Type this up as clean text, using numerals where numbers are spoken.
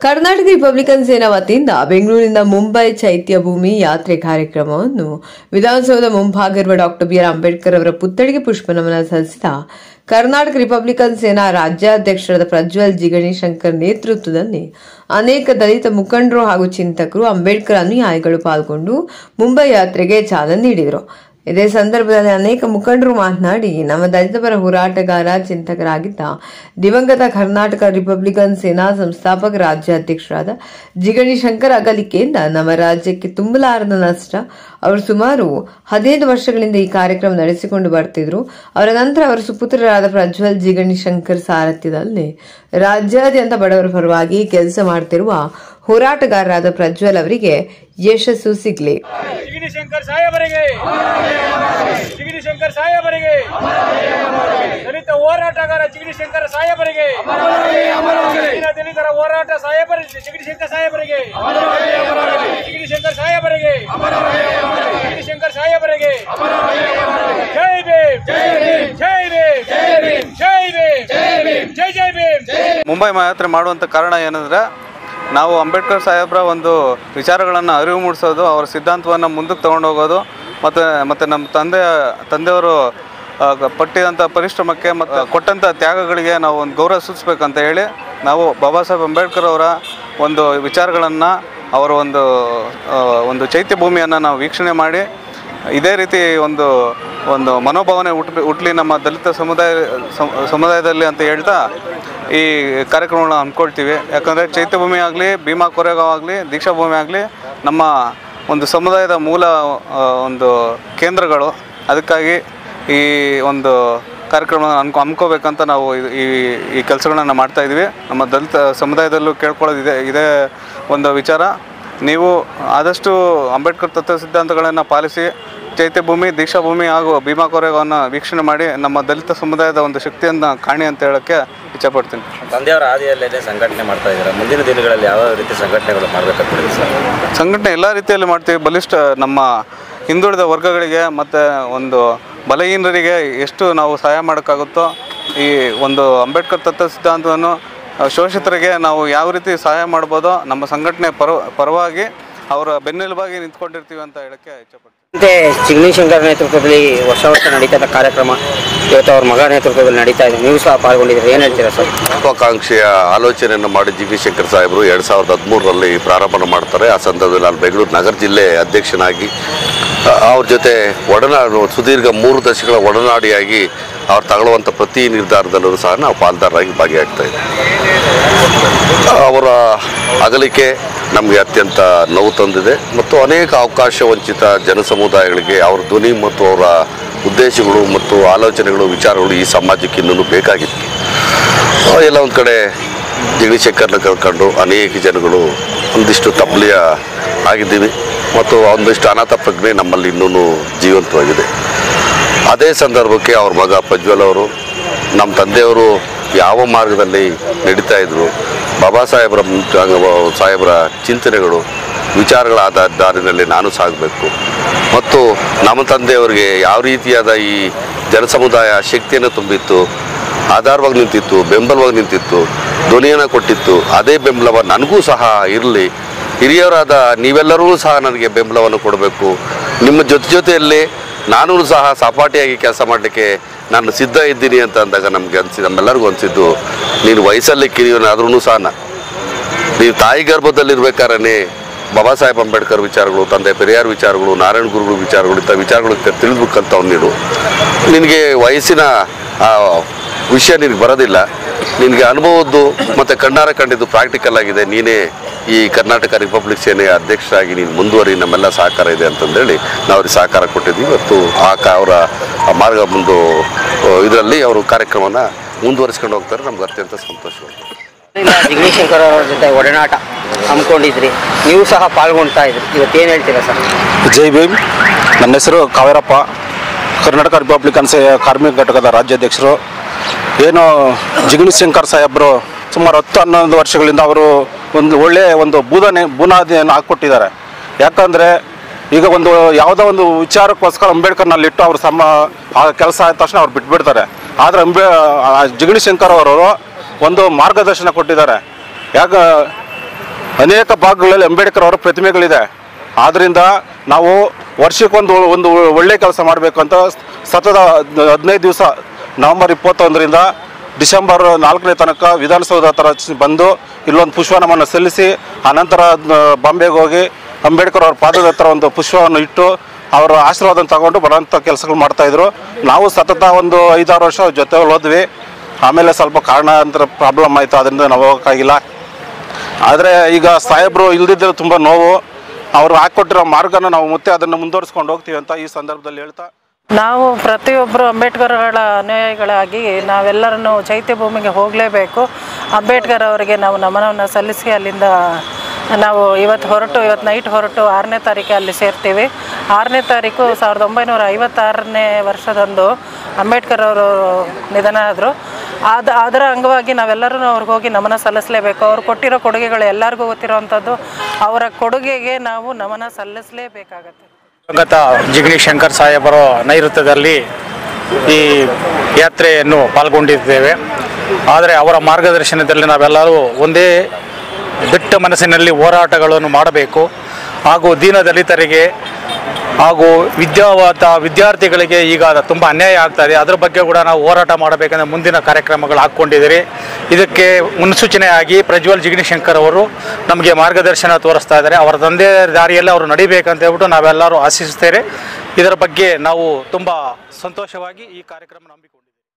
Karnataka Republican ಸೇನಾ ವತಿಯಿಂದ ಬೆಂಗಳೂರಿನಿಂದ ಮುಂಬೈ ಚೈತ್ಯ ಭೂಮಿ ಯಾತ್ರೆ ಕಾರ್ಯಕ್ರಮವನ್ನು ವಿಧಾನಸೌಧದ ಮುಂಭಾಗವಿರುವ ಡಾಕ್ಟರ್ ಬಿಆರ್ ಅಂಬೇಡ್ಕರ್ ಅವರ ಪುತ್ಥಳಿಗೆ ಪುಷ್ಪನಮನ ಸಲ್ಲಿಸಿದ ಕರ್ನಾಟಕ ರಿಪಬ್ಲಿಕನ್ ಸೇನಾ ರಾಜ್ಯಾಧ್ಯಕ್ಷರಾದ ಪ್ರಜ್ವಲ್ ಜಿಗಣಿ ಶಂಕರ್ ನೇತೃತ್ವದಲ್ಲಿ ಅನೇಕ ದಲಿತ ಮುಖಂಡರು ಹಾಗೂ ಚಿಂತಕರು ಅಂಬೇಡ್ಕರ್ ಅನುಯಾಯಿಗಳು ಪಾಲ್ಗೊಂಡು ಮುಂಬೈ ಯಾತ್ರೆಗೆ ಚಾಲನೆ ನೀಡಿದರು. ಇದೇ ಸಂದರ್ಭದಲ್ಲಿ ಅನೇಕ ಮುಖಂಡರು ಮಾತನಾಡಿ, ನಮ್ಮ ದಲಿತ ಪರ ಹೋರಾಟಗಾರ ಚಿಂತಕರಾಗಿದ್ದ ದಿವಂಗತ ಕರ್ನಾಟಕ ರಿಪಬ್ಲಿಕನ್ ಸೇನಾ ಸಂಸ್ಥಾಪಕ ರಾಜ್ಯಾಧ್ಯಕ್ಷರಾದ ಜಿಗಣಿ ಶಂಕರ್ ಅಗಲಿಕೆಯಿಂದ ನಮ್ಮ ರಾಜ್ಯಕ್ಕೆ ತುಂಬಲಾರದ ನಷ್ಟ. ಅವರು ಸುಮಾರು 15 ವರ್ಷಗಳಿಂದ ಈ ಕಾರ್ಯಕ್ರಮ ನಡೆಸಿಕೊಂಡು ಬರ್ತಿದ್ರು. ಅವರ ನಂತರ ಅವರ ಸುಪುತ್ರರಾದ ಪ್ರಜ್ವಲ್ ಜಿಗಣಿ ಶಂಕರ್ ಸಾರಥ್ಯದಲ್ಲಿ ರಾಜ್ಯಾದ್ಯಂತ ಬಡವರ ಪರವಾಗಿ ಕೆಲಸ ಮಾಡುತ್ತಿರುವ ಹೋರಾಟಗಾರರಾದ ಪ್ರಜ್ವಲ್ ಅವರಿಗೆ ಯಶಸ್ಸು ಸಿಗಲಿ. ದಲಿತ ಹೋರಾಟಗಾರ ಜಿಗಣಿ ಶಂಕರ್ ಸಾಹೇಬರಿಗೆ, ದಲಿತರ ಹೋರಾಟ ಸಾಹೇಬರ ಜಿಗಣಿ ಶಂಕರ್ ಸಾಹೇಬರಿಗೆ, ಜಿಗಣಿ ಶಂಕರ್ ಸಾಹೇಬರಿಗೆ, ಜಿಗಣಿ ಶಂಕರ್ ಸಾಹೇಬರಿಗೆ ಜೈ ಭೀಮ್, ಜೈ ಭೀಮ್, ಜೈ ಭೀಮ್, ಜೈ ಭೀಮ್, ಜೈ ಭೀಮ್, ಜೈ ಜೈ ಭೀಮ್. ಮುಂಬೈ ಯಾತ್ರೆ ಮಾಡುವಂಥ ಕಾರಣ ಏನಂದರೆ, ನಾವು ಅಂಬೇಡ್ಕರ್ ಸಾಹೇಬ್ರ ಒಂದು ವಿಚಾರಗಳನ್ನು ಅರಿವು ಮೂಡಿಸೋದು, ಅವರ ಸಿದ್ಧಾಂತವನ್ನು ಮುಂದಕ್ಕೆ ತೊಗೊಂಡು ಹೋಗೋದು, ಮತ್ತು ನಮ್ಮ ತಂದೆಯವರು ಪಟ್ಟಿದಂಥ ಪರಿಶ್ರಮಕ್ಕೆ ಮತ್ತು ಕೊಟ್ಟಂಥ ತ್ಯಾಗಗಳಿಗೆ ನಾವು ಒಂದು ಗೌರವ ಸೂಚಿಸ್ಬೇಕಂತ ಹೇಳಿ ನಾವು ಬಾಬಾ ಸಾಹೇಬ್ ಅಂಬೇಡ್ಕರ್ ಅವರ ಒಂದು ವಿಚಾರಗಳನ್ನು, ಅವರ ಒಂದು ಚೈತ್ಯ ಭೂಮಿಯನ್ನು ನಾವು ವೀಕ್ಷಣೆ ಮಾಡಿ ಇದೇ ರೀತಿ ಒಂದು ಮನೋಭಾವನೆ ಹುಟ್ಟಲಿ ನಮ್ಮ ದಲಿತ ಸಮುದಾಯದಲ್ಲಿ ಅಂತ ಹೇಳ್ತಾ ಈ ಕಾರ್ಯಕ್ರಮಗಳನ್ನ ಹಮ್ಮಿಕೊಳ್ತೀವಿ. ಯಾಕಂದರೆ ಚೈತ್ಯಭೂಮಿ ಆಗಲಿ, ಭೀಮಾ ಕೊರೆಗಾಂವ್ ಆಗಲಿ, ದೀಕ್ಷಾಭೂಮಿ ಆಗಲಿ ನಮ್ಮ ಒಂದು ಸಮುದಾಯದ ಮೂಲ ಒಂದು ಕೇಂದ್ರಗಳು. ಅದಕ್ಕಾಗಿ ಈ ಒಂದು ಕಾರ್ಯಕ್ರಮ ಹಮ್ಮಿಕೋಬೇಕಂತ ನಾವು ಈ ಕೆಲಸಗಳನ್ನು ಮಾಡ್ತಾಯಿದ್ವಿ. ನಮ್ಮ ದಲಿತ ಸಮುದಾಯದಲ್ಲೂ ಕೇಳ್ಕೊಳ್ಳೋದು ಇದೇ ಒಂದು ವಿಚಾರ. ನೀವು ಆದಷ್ಟು ಅಂಬೇಡ್ಕರ್ ತತ್ವ ಸಿದ್ಧಾಂತಗಳನ್ನು ಪಾಲಿಸಿ ಚೈತ್ಯಭೂಮಿ, ದೀಕ್ಷಾಭೂಮಿ ಹಾಗೂ ಭೀಮಾ ಕೊರೆಗಾಂವ್ನ ವೀಕ್ಷಣೆ ಮಾಡಿ ನಮ್ಮ ದಲಿತ ಸಮುದಾಯದ ಒಂದು ಶಕ್ತಿಯನ್ನು ಕಾಣಿ ಅಂತ ಹೇಳೋಕ್ಕೆ ಇಚ್ಛೆಪಡ್ತೀನಿ. ತಂದೆಯವರ ಹಾದಿಯಲ್ಲೇ ಸಂಘಟನೆ ಮಾಡ್ತಾ ಇದ್ದಾರೆ. ಮುಂದಿನ ದಿನಗಳಲ್ಲಿ ಯಾವ ರೀತಿ ಸಂಘಟನೆಗಳು ಮಾಡಬೇಕಂತ ಸರ್? ಸಂಘಟನೆ ಎಲ್ಲ ರೀತಿಯಲ್ಲಿ ಮಾಡ್ತೀವಿ. ಬಲಿಷ್ಠ ನಮ್ಮ ಹಿಂದುಳಿದ ವರ್ಗಗಳಿಗೆ ಮತ್ತು ಒಂದು ಬಲಹೀನರಿಗೆ ಎಷ್ಟು ನಾವು ಸಹಾಯ ಮಾಡೋಕ್ಕಾಗುತ್ತೋ, ಈ ಒಂದು ಅಂಬೇಡ್ಕರ್ ತತ್ವ ಸಿದ್ಧಾಂತವನ್ನು ಶೋಷಿತರಿಗೆ ನಾವು ಯಾವ ರೀತಿ ಸಹಾಯ ಮಾಡ್ಬೋದೋ ನಮ್ಮ ಸಂಘಟನೆ ಪರವಾಗಿ ಅವರ ಬೆನ್ನೆಲುಬಾಗಿ ನಿಂತ್ಕೊಂಡಿರ್ತೀವಿ ಅಂತ ಹೇಳೋಕ್ಕೆ ಇಚ್ಛೆಪಡ್ತೀನಿ. ಜಿಗಣಿ ಶಂಕರ್ ನೇತೃತ್ವದಲ್ಲಿ ವರ್ಷ ನಡೀತಾ ಕಾರ್ಯಕ್ರಮ ಇವತ್ತು ಅವ್ರ ಮಗ ನೇತೃತ್ವದಲ್ಲಿ ನಡೀತಾ ಇದೆ. ನೀವು ಸಹ ಪಾಲ್ಗೊಂಡಿದ್ದೀರಿ, ಏನು ಹೇಳ್ತೀರಾ ಸರ್? ಮಹತ್ವಾಕಾಂಕ್ಷೆಯ ಆಲೋಚನೆಯನ್ನು ಮಾಡಿ ಜಿಗಣಿ ಶಂಕರ್ ಸಾಹೇಬರು 2013ರಲ್ಲಿ ಪ್ರಾರಂಭ ಮಾಡ್ತಾರೆ. ಆ ಸಂದರ್ಭದಲ್ಲಿ ನಾನು ಬೆಂಗಳೂರು ನಗರ ಜಿಲ್ಲೆ ಅಧ್ಯಕ್ಷನಾಗಿ ಅವ್ರ ಜೊತೆ ಸುದೀರ್ಘ 3 ದಶಕಗಳ ಒಡನಾಡಿಯಾಗಿ ಅವ್ರು ತಗೊಳ್ಳುವಂಥ ಪ್ರತಿ ನಿರ್ಧಾರದಲ್ಲೂ ಸಹ ನಾವು ಪಾಲ್ದಾರರಾಗಿ ಭಾಗಿಯಾಗ್ತಾ ಇದ್ದೀವಿ. ಅವರ ಅಗಲಿಕೆ ನಮಗೆ ಅತ್ಯಂತ ನೋವು ತಂದಿದೆ ಮತ್ತು ಅನೇಕ ಅವಕಾಶ ವಂಚಿತ ಜನಸಮುದಾಯಗಳಿಗೆ ಅವರ ಧ್ವನಿ ಮತ್ತು ಅವರ ಉದ್ದೇಶಗಳು ಮತ್ತು ಆಲೋಚನೆಗಳು, ವಿಚಾರಗಳು ಈ ಸಮಾಜಕ್ಕೆ ಇನ್ನೂ ಬೇಕಾಗಿತ್ತು. ಎಲ್ಲ ಒಂದು ಕಡೆ ಜಿಗಣಿ ಶಂಕರ್ನ ಕಳ್ಕೊಂಡು ಅನೇಕ ಜನಗಳು ಒಂದಿಷ್ಟು ತಬ್ಲಿಯ ಆಗಿದ್ದೀವಿ ಮತ್ತು ಒಂದಿಷ್ಟು ಅನಾಥ ಪ್ರಜ್ಞೆ ನಮ್ಮಲ್ಲಿ ಇನ್ನೂ ಜೀವಂತವಾಗಿದೆ. ಅದೇ ಸಂದರ್ಭಕ್ಕೆ ಅವ್ರ ಮಗ ಪ್ರಜ್ವಲ್ ಅವರು, ನಮ್ಮ ತಂದೆಯವರು ಯಾವ ಮಾರ್ಗದಲ್ಲಿ ನಡೀತಾ ಇದ್ರು, ಬಾಬಾ ಸಾಹೇಬ್ರ ಚಿಂತನೆಗಳು, ವಿಚಾರಗಳ ದಾರಿನಲ್ಲಿ ನಾನು ಸಾಗಬೇಕು ಮತ್ತು ನಮ್ಮ ತಂದೆಯವರಿಗೆ ಯಾವ ರೀತಿಯಾದ ಈ ಜನಸಮುದಾಯ ಶಕ್ತಿಯನ್ನು ತುಂಬಿತ್ತು, ಆಧಾರವಾಗಿ ನಿಂತಿತ್ತು, ಬೆಂಬಲವಾಗಿ ನಿಂತಿತ್ತು, ಧ್ವನಿಯನ್ನು ಕೊಟ್ಟಿತ್ತು, ಅದೇ ಬೆಂಬಲವ ನನಗೂ ಸಹ ಇರಲಿ. ಹಿರಿಯರಾದ ನೀವೆಲ್ಲರೂ ಸಹ ನನಗೆ ಬೆಂಬಲವನ್ನು ಕೊಡಬೇಕು. ನಿಮ್ಮ ಜೊತೆಯಲ್ಲಿ ನಾನು ಸಹ ಸಪಾಟಿಯಾಗಿ ಕೆಲಸ ಮಾಡಲಿಕ್ಕೆ ನಾನು ಸಿದ್ಧ ಇದ್ದೀನಿ ಅಂತ ಅಂದಾಗ ನಮ್ಮೆಲ್ಲರಿಗೂ ಅನಿಸಿದ್ದು, ನೀನು ವಯಸ್ಸಲ್ಲಿ ಕಿರಿಯವನಾದ್ರೂ ಸಹ ನೀವು ತಾಯಿ ಗರ್ಭದಲ್ಲಿರ್ಬೇಕಾದ್ರೆ ಬಾಬಾ ಸಾಹೇಬ್ ಅಂಬೇಡ್ಕರ್ ವಿಚಾರಗಳು, ತಂದೆ ಪೆರಿಯಾರ್ ವಿಚಾರಗಳು, ನಾರಾಯಣ ಗುರುಗಳ ವಿಚಾರಗಳು, ಇಂಥ ವಿಚಾರಗಳು ತಿಳಿದ್ಬೇಕಂತವ್ನು ನಿನಗೆ ವಯಸ್ಸಿನ ವಿಷಯ ನಿನಗೆ ಬರೋದಿಲ್ಲ. ನಿನಗೆ ಅನುಭವದ್ದು ಮತ್ತು ಕಣ್ಣಾರ ಕಂಡಿದ್ದು ಪ್ರಾಕ್ಟಿಕಲ್ ಆಗಿದೆ. ನೀನೇ ಈ ಕರ್ನಾಟಕ ರಿಪಬ್ಲಿಕ್ ಸೇನೆಯ ಅಧ್ಯಕ್ಷರಾಗಿ ನೀನು ಮುಂದುವರಿ, ನಮ್ಮೆಲ್ಲ ಸಹಕಾರ ಇದೆ ಅಂತಂದೇಳಿ ನಾವು ಅವ್ರಿಗೆ ಸಹಕಾರ ಕೊಟ್ಟಿದ್ದೀವಿ. ಮತ್ತು ಅವರ ಮಾರ್ಗ ಇದರಲ್ಲಿ ಅವರು ಕಾರ್ಯಕ್ರಮನ ಮುಂದುವರಿಸ್ಕೊಂಡು ಹೋಗ್ತಾರೆ. ನಮ್ಗೆ ಅತ್ಯಂತ ಸಂತೋಷವಾಗಿದೆ. ಜಿಗಣಿ ಶಂಕರ್ ಅವರ ಜೊತೆ ಒಡನಾಟ ಹಮ್ಮಿಕೊಂಡಿದ್ರಿ, ನೀವು ಸಹ ಪಾಲ್ಗೊಳ್ತಾ ಇದ್ರಿ, ಇವತ್ತೇನು ಹೇಳ್ತೀರಾ ಸರ್? ಜೈ ಭೀಮ್. ನನ್ನ ಹೆಸರು ಕಾವೇರಪ್ಪ, ಕರ್ನಾಟಕ ರಿಪಬ್ಲಿಕನ್ ಕಾರ್ಮಿಕ ಘಟಕದ ರಾಜ್ಯಾಧ್ಯಕ್ಷರು. ಏನು ಜಿಗಣಿ ಶಂಕರ್ ಸಾಹೇಬರು ಸುಮಾರು 10-11 ವರ್ಷಗಳಿಂದ ಅವರು ಒಂದು ಒಳ್ಳೆಯ ಬುನಾದಿಯನ್ನು ಹಾಕ್ಕೊಟ್ಟಿದ್ದಾರೆ. ಯಾಕಂದರೆ ಈಗ ಯಾವುದೋ ಒಂದು ವಿಚಾರಕ್ಕೋಸ್ಕರ ಅಂಬೇಡ್ಕರ್ನಲ್ಲಿಟ್ಟು ಅವರು ಕೆಲಸ ಆದ ತಕ್ಷಣ ಅವ್ರು ಬಿಟ್ಬಿಡ್ತಾರೆ. ಆದರೆ ಜಿಗಣಿ ಶಂಕರ್ ಅವರು ಒಂದು ಮಾರ್ಗದರ್ಶನ ಕೊಟ್ಟಿದ್ದಾರೆ. ಅನೇಕ ಭಾಗಗಳಲ್ಲಿ ಅಂಬೇಡ್ಕರ್ ಅವರ ಪ್ರತಿಮೆಗಳಿದೆ. ಆದ್ದರಿಂದ ನಾವು ವರ್ಷಕ್ಕೊಂದು ಒಂದು ಒಳ್ಳೆ ಕೆಲಸ ಮಾಡಬೇಕು ಅಂತ ಸತತ 15 ದಿವಸ ನವೆಂಬರ್ 21ರಿಂದ ಡಿಸೆಂಬರ್ 4ನೇ ತನಕ ವಿಧಾನಸೌಧ ಹತ್ರ ಬಂದು ಇಲ್ಲೊಂದು ಪುಷ್ಪನಮನ ಸಲ್ಲಿಸಿ ಆನಂತರ ಬಾಂಬೆಗೆ ಹೋಗಿ ಅಂಬೇಡ್ಕರ್ ಅವ್ರ ಪಾದದ ಹತ್ರ ಒಂದು ಪುಷ್ಪವನ್ನು ಇಟ್ಟು ಅವರ ಆಶೀರ್ವಾದ ತಗೊಂಡು ಬರೋಂಥ ಕೆಲಸಗಳು ಮಾಡ್ತಾಯಿದ್ರು. ನಾವು ಸತತ ಒಂದು 5-6 ವರ್ಷ ಜೊತೆ ಹೋದ್ವಿ. ಆಮೇಲೆ ಸ್ವಲ್ಪ ಕಾರಣಾಂತರ ಪ್ರಾಬ್ಲಮ್ ಆಯಿತು, ಅದರಿಂದ ನಾವು ಹೋಗೋಕ್ಕಾಗಿಲ್ಲ. ಆದರೆ ಈಗ ಸಾಹೇಬರು ಇಲ್ದಿದ್ದರೆ ತುಂಬ ನೋವು. ಅವರು ಹಾಕ್ಕೊಟ್ಟಿರೋ ಮಾರ್ಗನ ನಾವು ಮತ್ತೆ ಅದನ್ನು ಮುಂದುವರಿಸ್ಕೊಂಡು ಹೋಗ್ತೀವಿ ಅಂತ ಈ ಸಂದರ್ಭದಲ್ಲಿ ಹೇಳ್ತಾ, ನಾವು ಪ್ರತಿಯೊಬ್ಬರು ಅಂಬೇಡ್ಕರ್ಗಳ ಅನುಯಾಯಿಗಳಾಗಿ ನಾವೆಲ್ಲರನ್ನು ಚೈತ್ಯ ಭೂಮಿಗೆ ಹೋಗಲೇಬೇಕು. ಅಂಬೇಡ್ಕರ್ ಅವರಿಗೆ ನಾವು ನಮನವನ್ನು ಸಲ್ಲಿಸಿ ಅಲ್ಲಿಂದ ನಾವು ಇವತ್ತು ನೈಟ್ ಹೊರಟು 6ನೇ ತಾರೀಕು ಅಲ್ಲಿ ಸೇರ್ತೀವಿ. 6ನೇ ತಾರೀಕು 1956ನೇ ವರ್ಷದಂದು ಅಂಬೇಡ್ಕರ್ ಅವರು ನಿಧನ ಆದರು. ಅದರ ಅಂಗವಾಗಿ ನಾವೆಲ್ಲರೂ ಅವ್ರಿಗೆ ಹೋಗಿ ನಮನ ಸಲ್ಲಿಸಲೇಬೇಕು. ಅವ್ರು ಕೊಟ್ಟಿರೋ ಕೊಡುಗೆಗಳು ಎಲ್ಲರಿಗೂ ಗೊತ್ತಿರೋವಂಥದ್ದು. ಅವರ ಕೊಡುಗೆಗೆ ನಾವು ನಮನ ಸಲ್ಲಿಸಲೇಬೇಕಾಗತ್ತೆ. ದಿವಂಗತ ಜಿಗಣಿ ಶಂಕರ್ ಸಾಹೇಬರ ನೈಋತ್ಯದಲ್ಲಿ ಈ ಯಾತ್ರೆಯನ್ನು ಪಾಲ್ಗೊಂಡಿದ್ದೇವೆ. ಆದರೆ ಅವರ ಮಾರ್ಗದರ್ಶನದಲ್ಲಿ ನಾವೆಲ್ಲರೂ ಒಂದೇ ದಿಟ್ಟ ಮನಸ್ಸಿನಲ್ಲಿ ಹೋರಾಟಗಳನ್ನು ಮಾಡಬೇಕು. ಹಾಗೂ ದೀನದಲಿತರಿಗೆ ಹಾಗೂ ವಿದ್ಯಾರ್ಥಿಗಳಿಗೆ ಈಗ ತುಂಬ ಅನ್ಯಾಯ ಆಗ್ತಾಯಿದೆ. ಅದರ ಬಗ್ಗೆ ಕೂಡ ನಾವು ಹೋರಾಟ ಮಾಡಬೇಕಂದ್ರೆ ಮುಂದಿನ ಕಾರ್ಯಕ್ರಮಗಳು ಹಾಕ್ಕೊಂಡಿದ್ದೀರಿ. ಇದಕ್ಕೆ ಮುನ್ಸೂಚನೆಯಾಗಿ ಪ್ರಜ್ವಲ್ ಜಿಗಣಿ ಶಂಕರ್ ಅವರು ನಮಗೆ ಮಾರ್ಗದರ್ಶನ ತೋರಿಸ್ತಾ ಇದ್ದಾರೆ. ಅವರ ತಂದೆ ದಾರಿಯಲ್ಲಿ ಅವರು ನಡಿಬೇಕಂತ ಹೇಳ್ಬಿಟ್ಟು ನಾವೆಲ್ಲರೂ ಆಶಿಸುತ್ತೇವೆ. ಇದರ ಬಗ್ಗೆ ನಾವು ತುಂಬ ಸಂತೋಷವಾಗಿ ಈ ಕಾರ್ಯಕ್ರಮ ನಂಬಿಕೆ